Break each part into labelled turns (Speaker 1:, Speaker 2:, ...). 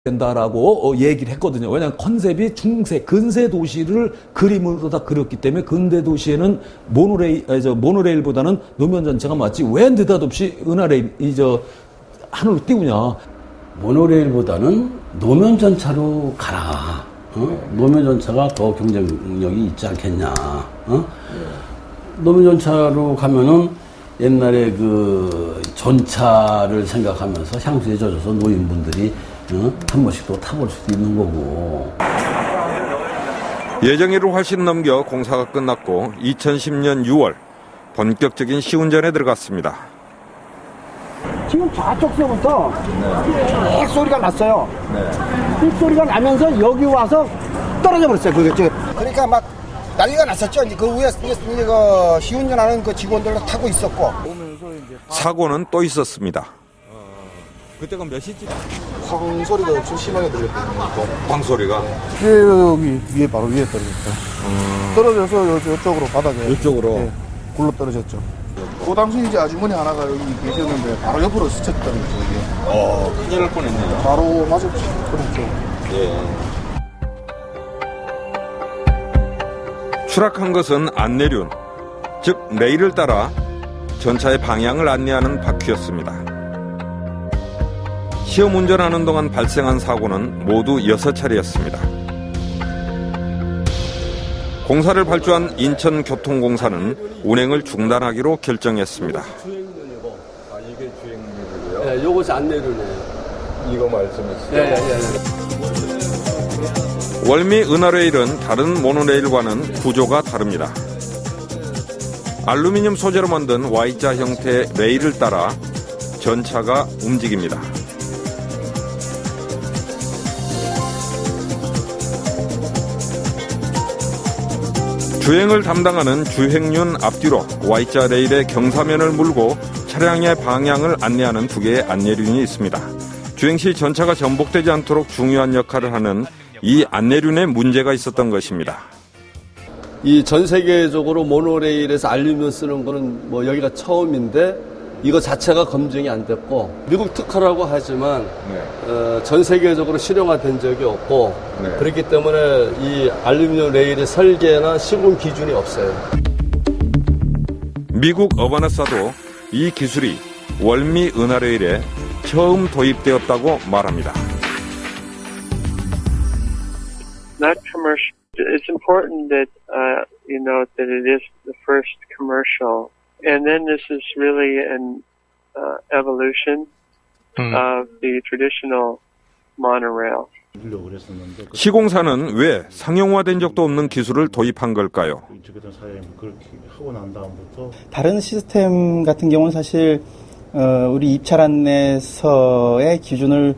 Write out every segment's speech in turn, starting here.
Speaker 1: 된다라고 얘기를 했거든요. 왜냐하면 컨셉이 근세 도시를 그림으로 다 그렸기 때문에 근대 도시에는 모노레일보다는 노면 전차가 맞지 왜 느닷없이 은하레일 하늘로 띄우냐.
Speaker 2: 모노레일보다는 노면 전차로 가라. 노면 전차가 더 경쟁력이 있지 않겠냐. 노면 전차로 가면은 옛날에 그 전차를 생각하면서 향수에 젖어서 노인분들이 한 번씩 또 타볼 수도 있는 거고.
Speaker 3: 예정일을 훨씬 넘겨 공사가 끝났고 2010년 6월 본격적인 시운전에 들어갔습니다.
Speaker 4: 지금 좌쪽서부터 삑 소리가 났어요. 삑 소리가 나면서 여기 와서 떨어져 버렸어요.
Speaker 5: 그러니까 막 난리가 났었죠. 그 위에 그 시운전하는 그 직원들도 타고 있었고.
Speaker 3: 사고는 또 있었습니다.
Speaker 1: 그때가 몇 시쯤?
Speaker 6: 황 소리가 엄청 심하게 들렸거든요.
Speaker 3: 광 소리가?
Speaker 6: 여기 위에 바로 위에 떨어졌다. 떨어져서 이쪽으로 바닥에.
Speaker 1: 이쪽으로?
Speaker 6: 네, 굴러 떨어졌죠. 그 당시 이제 아주머니 하나가 여기 계셨는데 바로 옆으로 스쳤다는 거죠.
Speaker 3: 큰일 날 뻔했네요.
Speaker 6: 바로 맞았죠.
Speaker 3: 예. 추락한 것은 안내륜, 즉 레일을 따라 전차의 방향을 안내하는 바퀴였습니다. 시험 운전하는 동안 발생한 사고는 모두 6차례였습니다. 공사를 발주한 인천교통공사는 운행을 중단하기로 결정했습니다.
Speaker 2: 이게 주행률이고요. 네, 요것이 안내륜이에요.
Speaker 6: 이거 말씀하시죠.
Speaker 2: 네.
Speaker 3: 월미 은하레일은 다른 모노레일과는 구조가 다릅니다. 알루미늄 소재로 만든 Y자 형태의 레일을 따라 전차가 움직입니다. 주행을 담당하는 주행륜 앞뒤로 Y자 레일의 경사면을 물고 차량의 방향을 안내하는 두 개의 안내륜이 있습니다. 주행 시 전차가 전복되지 않도록 중요한 역할을 하는 이 안내륜에 문제가 있었던 것입니다.
Speaker 2: 이 전 세계적으로 모노레일에서 알루미늄 쓰는 거는 뭐 여기가 처음인데 이거 자체가 검증이 안 됐고 미국 특허라고 하지만 전 세계적으로 실용화된 적이 없고 그렇기 때문에 이 알루미늄 레일의 설계나 시공 기준이 없어요.
Speaker 3: 미국 어바나사도 이 기술이 월미 은하레일에 처음 도입되었다고 말합니다.
Speaker 7: Not commercial. It's important that you know that it is the first commercial. And then this is really an evolution of the traditional monorail.
Speaker 3: 시공사는 왜 상용화된 적도 없는 기술을 도입한 걸까요?
Speaker 8: 다른 시스템 같은 경우는 사실 우리 입찰 안내서의 기준을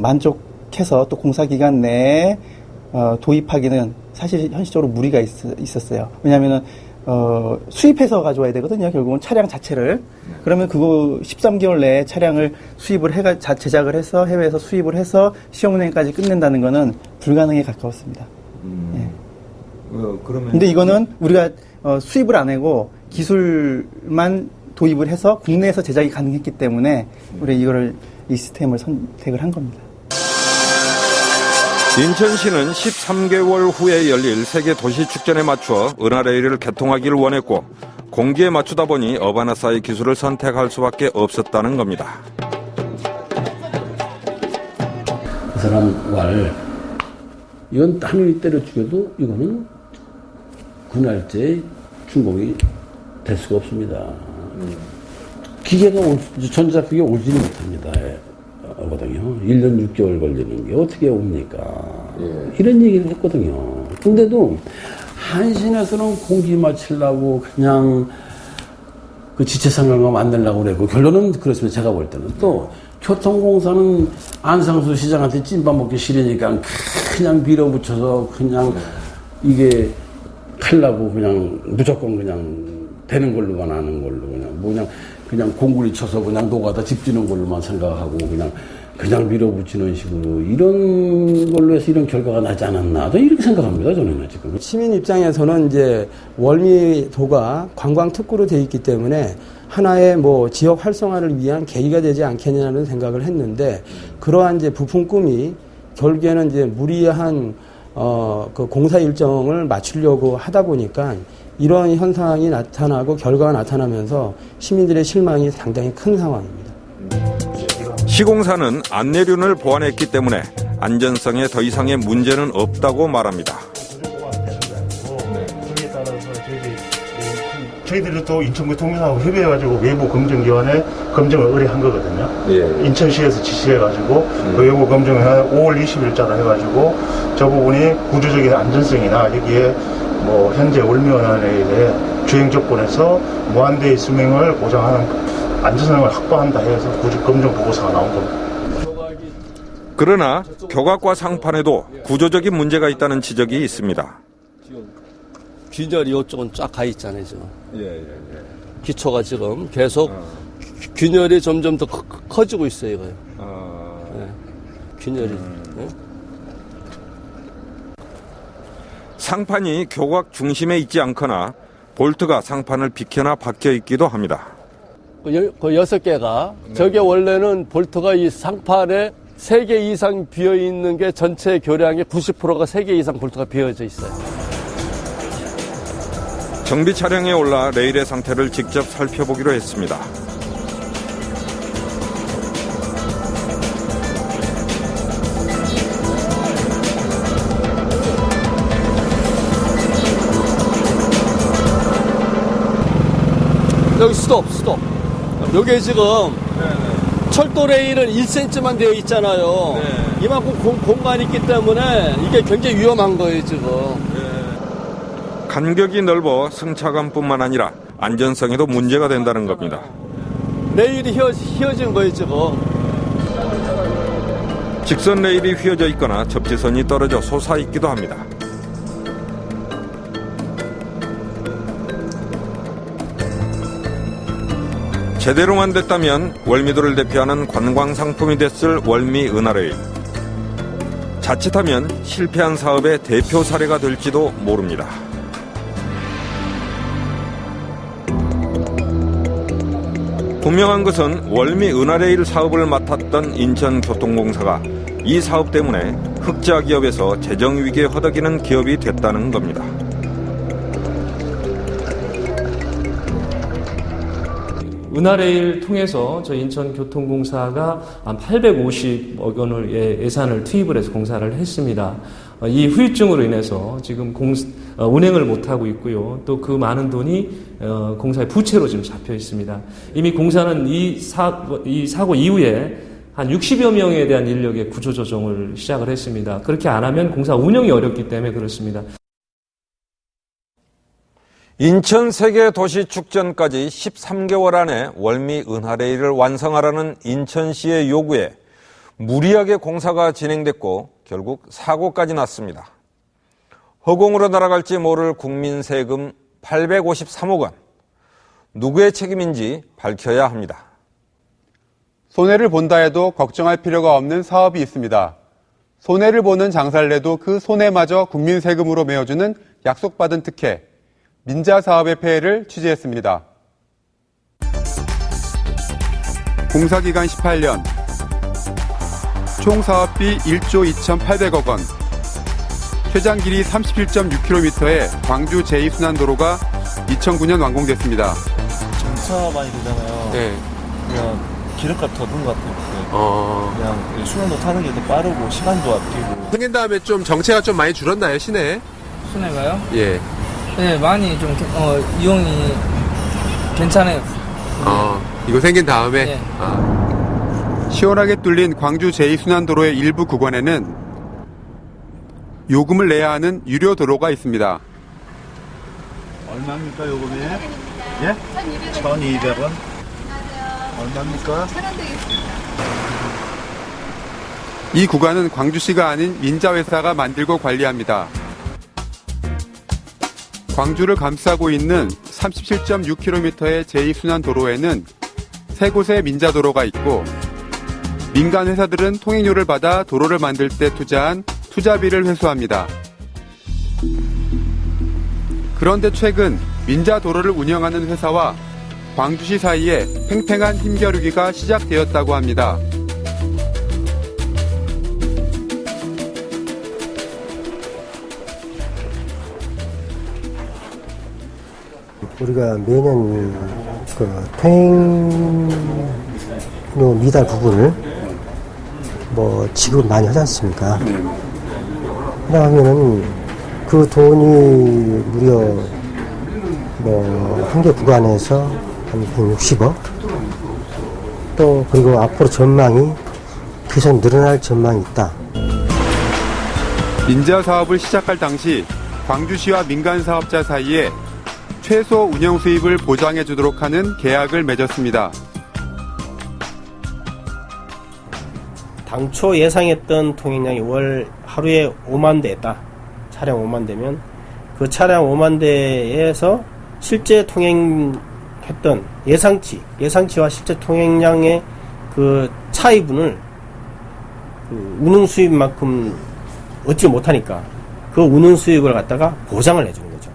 Speaker 8: 만족해서 또 공사 기간 내에 도입하기는 사실 현실적으로 무리가 있었어요. 왜냐하면은 수입해서 가져와야 되거든요. 결국은 차량 자체를. 그러면 그거 13개월 내에 차량을 수입을 제작을 해서 해외에서 수입을 해서 시험 운행까지 끝낸다는 거는 불가능에 가까웠습니다. 예. 근데 이거는 우리가 수입을 안 하고 기술만 도입을 해서 국내에서 제작이 가능했기 때문에 우리 이 시스템을 선택을 한 겁니다.
Speaker 3: 인천시는 13개월 후에 열릴 세계 도시축전에 맞춰 은하레일을 개통하기를 원했고 공기에 맞추다 보니 어바나사의 기술을 선택할 수밖에 없었다는 겁니다.
Speaker 2: 그 사람 말 이건 하늘이 때려 죽여도 이거는 그날째 준공이 될 수가 없습니다. 기계가 전자기계 오지는 못합니다. 거든요. 1년 6개월 걸리는 게 어떻게 옵니까? 이런 얘기를 했거든요. 근데도 한신에서는 공기 맞추려고 그냥 그 지체상관과 만들려고 그랬고 결론은 그렇습니다. 제가 볼 때는 또 교통공사는 안상수 시장한테 찐밥 먹기 싫으니까 그냥 밀어붙여서 그냥 이게 하려고 그냥 무조건 그냥 되는 걸로만 하는 걸로 그냥 공구리 쳐서 그냥 노가다 집 지는 걸로만 생각하고 그냥
Speaker 9: 그냥 밀어붙이는 식으로 이런 걸로 해서 이런 결과가 나지 않았나. 저는 이렇게 생각합니다. 저는 지금.
Speaker 10: 시민 입장에서는 이제 월미도가 관광 특구로 돼 있기 때문에 하나의 뭐 지역 활성화를 위한 계기가 되지 않겠냐는 생각을 했는데 그러한 이제 부품 꿈이 결국에는 이제 무리한 그 공사 일정을 맞추려고 하다 보니까 이런 현상이 나타나고 결과가 나타나면서 시민들의 실망이 상당히 큰 상황입니다.
Speaker 3: 시공사는 안내륜을 보완했기 때문에 안전성에 더 이상의 문제는 없다고 말합니다.
Speaker 11: 저희들도 또 인천교통공사하고 협의해가지고 외부 검증기관에 검증을 의뢰한 거거든요. 예. 인천시에서 지시해가지고 그 외부 검증을 5월 20일자로 해가지고 저 부분이 구조적인 안전성이나 여기에 뭐 현재 월미원안에 주행 조건에서 무한대의 수명을 보장하는 안전성을 확보한다 해서 구조 검증 보고서가 나온 겁니다.
Speaker 3: 그러나 교각과 상판에도 구조적인 문제가 있다는 지적이 있습니다.
Speaker 2: 균열이 이쪽은 쫙 가 있잖아요, 지금. 기초가 지금 계속 균열이 점점 더 커지고 있어요, 이거요. 네. 균열이. 네.
Speaker 3: 상판이 교각 중심에 있지 않거나 볼트가 상판을 비켜나 박혀 있기도 합니다.
Speaker 2: 그 6개가 저게 원래는 볼트가 이 상판에 3개 이상 비어 있는 게 전체 교량의 90%가 3개 이상 볼트가 비어져 있어요.
Speaker 3: 정비 차량에 올라 레일의 상태를 직접 살펴보기로 했습니다.
Speaker 2: 여기 스톱. 여기 지금 철도 레일은 1cm만 되어 있잖아요. 이만큼 공간이 있기 때문에 이게 굉장히 위험한 거예요, 지금.
Speaker 3: 간격이 넓어 승차감뿐만 아니라 안전성에도 문제가 된다는 겁니다.
Speaker 2: 레일이 휘어진 거예요, 지금.
Speaker 3: 직선 레일이 휘어져 있거나 접지선이 떨어져 솟아있기도 합니다. 제대로만 됐다면 월미도를 대표하는 관광상품이 됐을 월미 은하레일. 자칫하면 실패한 사업의 대표 사례가 될지도 모릅니다. 분명한 것은 월미 은하레일 사업을 맡았던 인천교통공사가 이 사업 때문에 흑자 기업에서 재정 위기에 허덕이는 기업이 됐다는 겁니다.
Speaker 12: 은하레일 통해서 저희 인천교통공사가 한 850억 원의 예산을 투입을 해서 공사를 했습니다. 이 후유증으로 인해서 지금 운행을 못하고 있고요. 또 그 많은 돈이 공사의 부채로 지금 잡혀 있습니다. 이미 공사는 이 사고 이후에 한 60여 명에 대한 인력의 구조조정을 시작을 했습니다. 그렇게 안 하면 공사 운영이 어렵기 때문에 그렇습니다.
Speaker 3: 인천 세계도시축전까지 13개월 안에 월미 은하레일을 완성하라는 인천시의 요구에 무리하게 공사가 진행됐고 결국 사고까지 났습니다. 허공으로 날아갈지 모를 국민 세금 853억 원. 누구의 책임인지 밝혀야 합니다.
Speaker 13: 손해를 본다 해도 걱정할 필요가 없는 사업이 있습니다. 손해를 보는 장사를 해도 그 손해마저 국민 세금으로 메워주는 약속받은 특혜. 민자 사업의 폐해를 취재했습니다. 공사기간 18년, 총 사업비 1조 2,800억 원, 최장 길이 37.6km의 광주 제2순환도로가 2009년 완공됐습니다.
Speaker 14: 정차 많이 되잖아요.
Speaker 13: 네.
Speaker 14: 그냥 기름값 더 든 것 같아요. 그냥 순환도 타는 게 더 빠르고 시간도 아끼고.
Speaker 15: 생긴 다음에 좀 정체가 좀 많이 줄었나요, 시내?
Speaker 16: 시내가요?
Speaker 15: 예.
Speaker 16: 네, 많이 좀 이용이 괜찮아요.
Speaker 13: 이거 생긴 다음에?
Speaker 16: 네.
Speaker 13: 시원하게 뚫린 광주 제2순환도로의 일부 구간에는 요금을 내야 하는 유료 도로가 있습니다.
Speaker 6: 얼마입니까, 요금이? 예? 1,200원. 얼마입니까?
Speaker 13: 이 구간은 광주시가 아닌 민자회사가 만들고 관리합니다. 광주를 감싸고 있는 37.6km의 제2순환도로에는 세 곳의 민자도로가 있고 민간 회사들은 통행료를 받아 도로를 만들 때 투자한 투자비를 회수합니다. 그런데 최근 민자도로를 운영하는 회사와 광주시 사이에 팽팽한 힘겨루기가 시작되었다고 합니다.
Speaker 17: 우리가 매년 그 통행료 미달 부분을 뭐 지급을 많이 하지 않습니까? 그러면은 그 돈이 무려 뭐 현재 구간에서 한 160억 또 그리고 앞으로 전망이 계속 늘어날 전망이 있다.
Speaker 13: 민자 사업을 시작할 당시 광주시와 민간 사업자 사이에 최소 운영 수입을 보장해 주도록 하는 계약을 맺었습니다.
Speaker 18: 당초 예상했던 통행량이 월 하루에 5만 대다. 차량 5만 대면 그 차량 5만 대에서 실제 통행했던 예상치와 실제 통행량의 그 차이분을 그 운행 수입만큼 얻지 못하니까 그 운행 수입을 갖다가 보장을 해주는 거죠.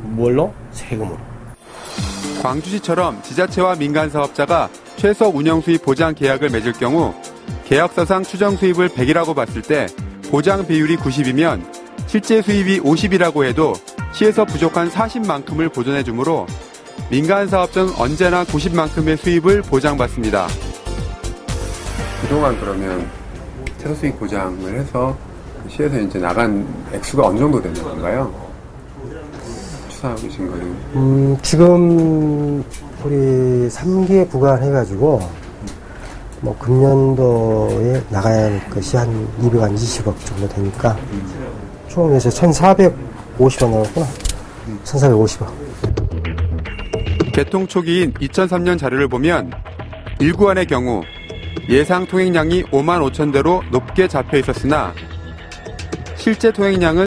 Speaker 18: 뭘로? 세금으로.
Speaker 13: 광주시처럼 지자체와 민간 사업자가 최소 운영 수입 보장 계약을 맺을 경우 계약서상 추정 수입을 100이라고 봤을 때 보장 비율이 90이면 실제 수입이 50이라고 해도 시에서 부족한 40만큼을 보존해 주므로 민간 사업자는 언제나 90만큼의 수입을 보장받습니다.
Speaker 19: 그동안 그러면 최소 수익 보장을 해서 시에서 이제 나간 액수가 어느 정도 되는 건가요? 추사하고 계신 거는?
Speaker 17: 지금 우리 3기에 부과해가지고 뭐 금년도에 나가야 할 것이 한 220억 정도 되니까 총 해서 1,450억 나왔구나. 1,450억.
Speaker 13: 개통 초기인 2003년 자료를 보면 일구안의 경우 예상 통행량이 5만 5천 대로 높게 잡혀 있었으나 실제 통행량은